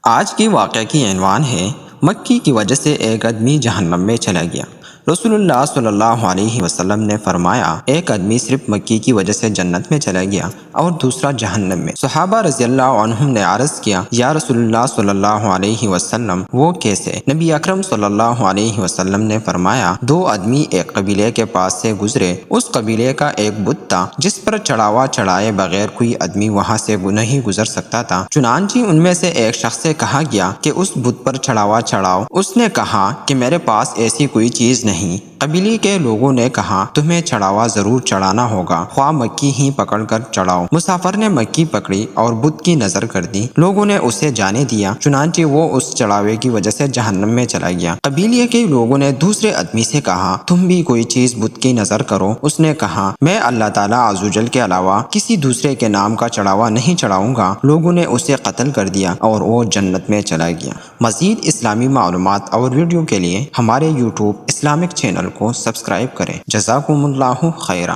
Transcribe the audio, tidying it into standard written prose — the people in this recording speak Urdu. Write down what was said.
آج کے واقعہ کی عنوان ہے مکی کی وجہ سے ایک آدمی جہنم میں چلا گیا۔ رسول اللہ صلی اللہ علیہ وسلم نے فرمایا، ایک آدمی صرف مکی کی وجہ سے جنت میں چلا گیا اور دوسرا جہنم میں۔ صحابہ رضی اللہ عنہم نے عرض کیا، یا رسول اللہ صلی اللہ علیہ وسلم وہ کیسے؟ نبی اکرم صلی اللہ علیہ وسلم نے فرمایا، دو آدمی ایک قبیلے کے پاس سے گزرے۔ اس قبیلے کا ایک بت تھا جس پر چڑھاوا چڑھائے بغیر کوئی آدمی وہاں سے نہیں گزر سکتا تھا۔ چنانچہ ان میں سے ایک شخص سے کہا گیا کہ اس بت پر چڑھاوا چڑھاؤ۔ اس نے کہا کہ میرے پاس ایسی کوئی چیز نہیں۔ قبیلے کے لوگوں نے کہا، تمہیں چڑھاوا ضرور چڑھانا ہوگا، خواہ مکی ہی پکڑ کر چڑھاؤ۔ مسافر نے مکی پکڑی اور بت کی نظر کر دی۔ لوگوں نے اسے جانے دیا، چنانچہ وہ اس چڑھاوے کی وجہ سے جہنم میں چلا گیا۔ قبیلے کے لوگوں نے دوسرے آدمی سے کہا، تم بھی کوئی چیز بت کی نظر کرو۔ اس نے کہا، میں اللہ تعالیٰ عز و جل کے علاوہ کسی دوسرے کے نام کا چڑھاوا نہیں چڑھاؤں گا۔ لوگوں نے اسے قتل کر دیا اور وہ جنت میں چلا گیا۔ مزید اسلامی معلومات اور ویڈیو کے لیے ہمارے یوٹیوب اسلامک چینل کو سبسکرائب کریں۔ جزاکم اللہ خیرا۔